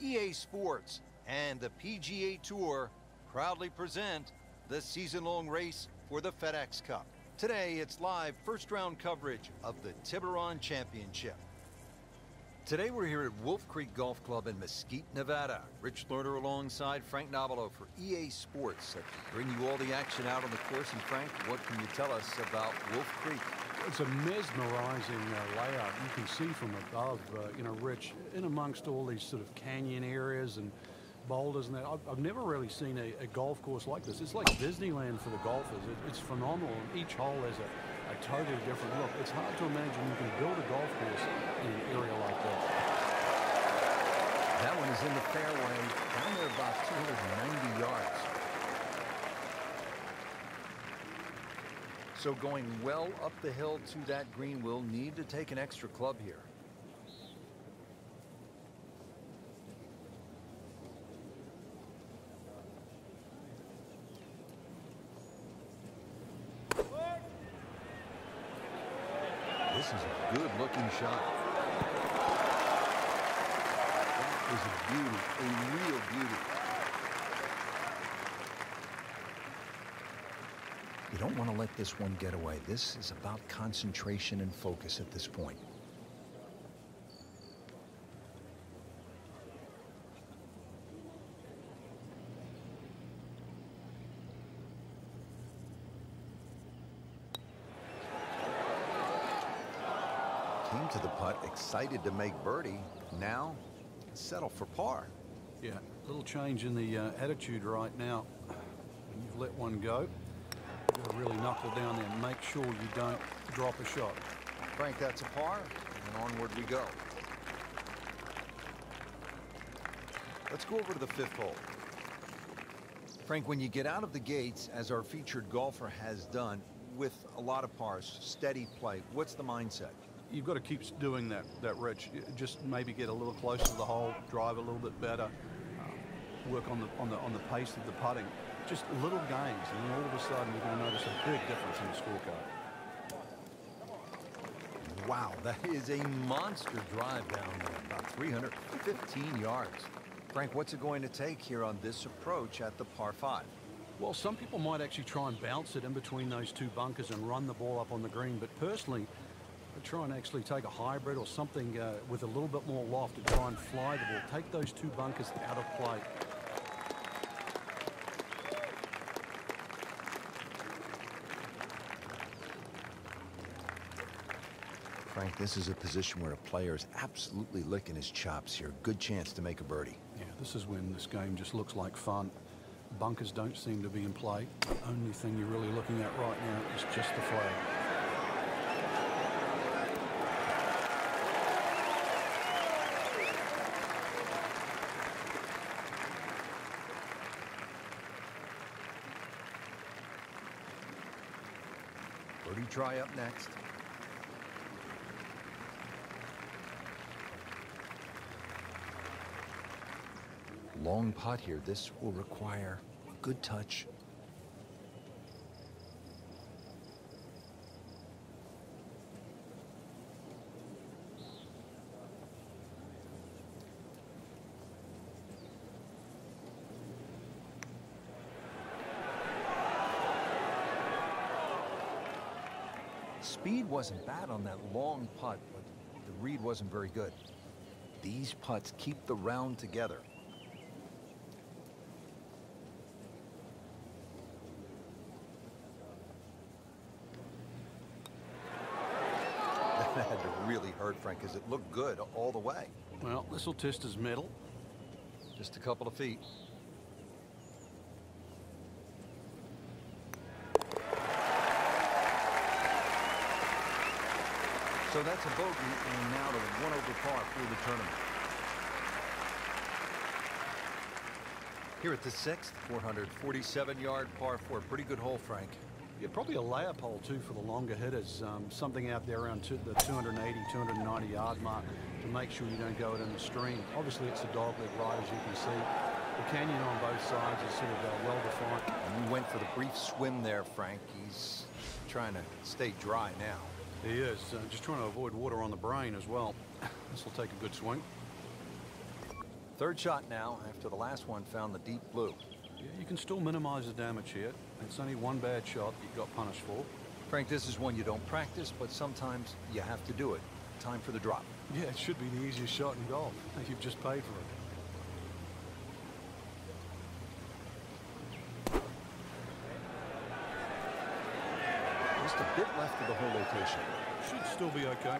EA Sports and the PGA Tour proudly present the season-long race for the FedEx Cup. Today, it's live first-round coverage of the Tiburon Championship. Today, we're here at Wolf Creek Golf Club in Mesquite, Nevada. Rich Lerner alongside Frank Nobilo for EA Sports to bring you all the action out on the course. And Frank, what can you tell us about Wolf Creek? It's a mesmerizing layout. You can see from above, Rich, in amongst all these sort of canyon areas and boulders and that. I've never really seen a golf course like this. It's like Disneyland for the golfers. It's phenomenal. Each hole has a totally different look. It's hard to imagine you can build a golf course in an area like that. That one is in the fairway, down there about 290 yards. So going well up the hill to that green, we'll need to take an extra club here. This is a good-looking shot. That is a beauty, a real beauty. You don't want to let this one get away. This is about concentration and focus at this point. Came to the putt, excited to make birdie. Now, settle for par. Yeah, a little change in the attitude right now. When you've let one go, you've got to really knuckle down there and make sure you don't drop a shot. Frank, that's a par, and onward we go. Let's go over to the fifth hole. Frank, when you get out of the gates, as our featured golfer has done, with a lot of pars, steady play, what's the mindset? You've got to keep doing that, Rich. Just maybe get a little closer to the hole, drive a little bit better, work on the pace of the putting. Just little gains, and then all of a sudden you're going to notice a big difference in the scorecard. Wow, that is a monster drive down there, about 315 yards. Frank, what's it going to take here on this approach at the par 5? Well, some people might actually try and bounce it in between those two bunkers and run the ball up on the green, but personally, I try and actually take a hybrid or something with a little bit more loft to try and fly the ball. Take those two bunkers out of play. Frank, this is a position where a player is absolutely licking his chops here. Good chance to make a birdie. Yeah, this is when this game just looks like fun. Bunkers don't seem to be in play. The only thing you're really looking at right now is just the flag. Birdie try up next. Long putt here. This will require a good touch. Speed wasn't bad on that long putt, but the read wasn't very good. These putts keep the round together. That had to really hurt, Frank, because it looked good all the way. Well, this will test his mettle. Just a couple of feet. So that's a bogey, and now to 1 over par for the tournament. Here at the 6th, 447-yard par 4. Pretty good hole, Frank. Yeah, probably a layup hole, too, for the longer hitters. Something out there around the 280, 290-yard mark to make sure you don't go it in the stream. Obviously, it's a dogleg ride, as you can see. The canyon on both sides is sort of well-defined. And you went for the brief swim there, Frank. He's trying to stay dry now. He is. Just trying to avoid water on the brain as well. This will take a good swing. Third shot now after the last one found the deep blue. Yeah, you can still minimize the damage here. It's only one bad shot that you got punished for. Frank, this is one you don't practice, but sometimes you have to do it. Time for the drop. Yeah, it should be the easiest shot in golf. You've just paid for it. Just a bit left of the hole location. Should still be okay.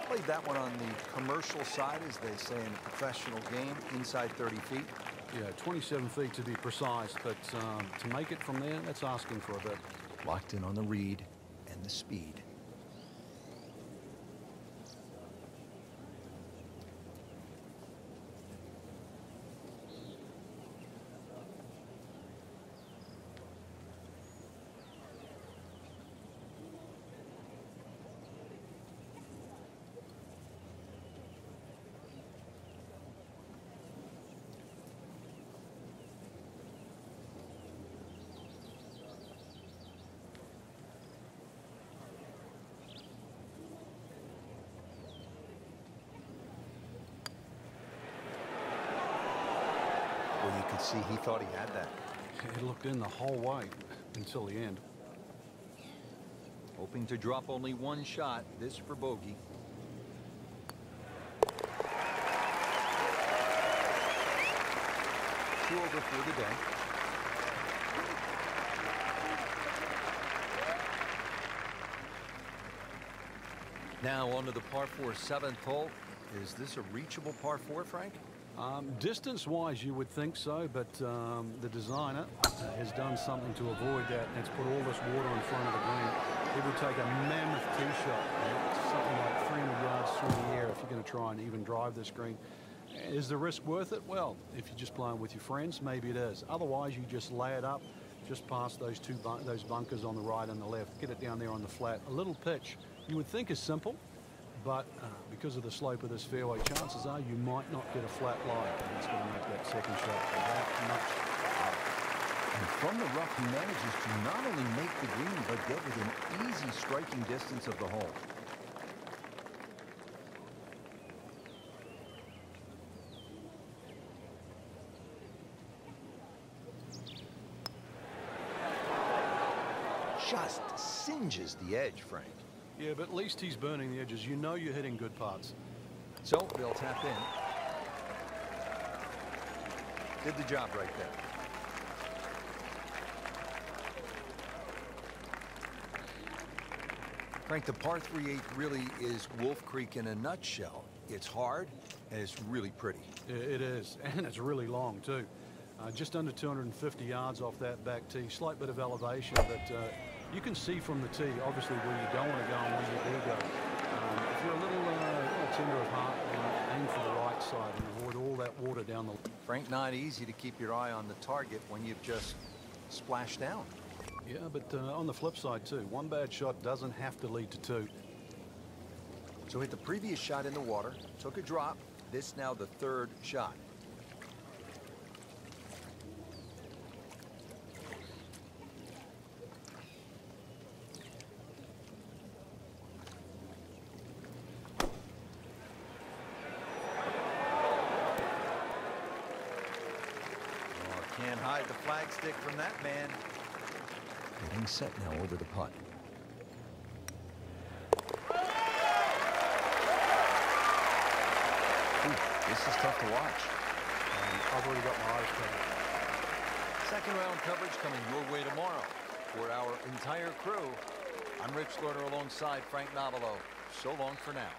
Played that one on the commercial side, as they say in a professional game, inside 30 feet. Yeah, 27 feet to be precise, but to make it from there, that's asking for a bit. Locked in on the read and the speed. Well, you could see he thought he had that. He looked in the whole way until the end. Hoping to drop only one shot, this for bogey. Two over for the day. Now onto the par 4 7th hole. Is this a reachable par 4, Frank? Distance-wise, you would think so, but the designer has done something to avoid that, and it's put all this water in front of the green. It would take a mammoth tee shot, something like 300 yards through the air if you're going to try and even drive this green. Is the risk worth it? Well, if you're just playing with your friends, maybe it is. Otherwise, you just lay it up, just past those those bunkers on the right and the left. Get it down there on the flat. A little pitch you would think is simple, but because of the slope of this fairway, chances are you might not get a flat lie, and it's going to make that second shot that much harder. And from the rough, he manages to not only make the green, but get within easy striking distance of the hole. Just singes the edge, Frank. Yeah, but at least he's burning the edges. You know you're hitting good putts. So they'll tap in. Did the job right there. Frank, the par 3/8 really is Wolf Creek in a nutshell. It's hard and it's really pretty. It is, and it's really long too. Just under 250 yards off that back tee. Slight bit of elevation, but you can see from the tee, obviously, where you don't want to go and where you do go. If you're a little tender of heart, then aim for the right side and avoid all that water down the... Frank, not easy to keep your eye on the target when you've just splashed down. Yeah, but on the flip side, too, one bad shot doesn't have to lead to two. So hit the previous shot in the water, took a drop. This now the third shot. Can't hide the flagstick from that man. Getting set now over the putt. Ooh, this is tough to watch. I've already got my eyes covered. Second round coverage coming your way tomorrow. For our entire crew, I'm Rich Lerner alongside Frank Navalo. So long for now.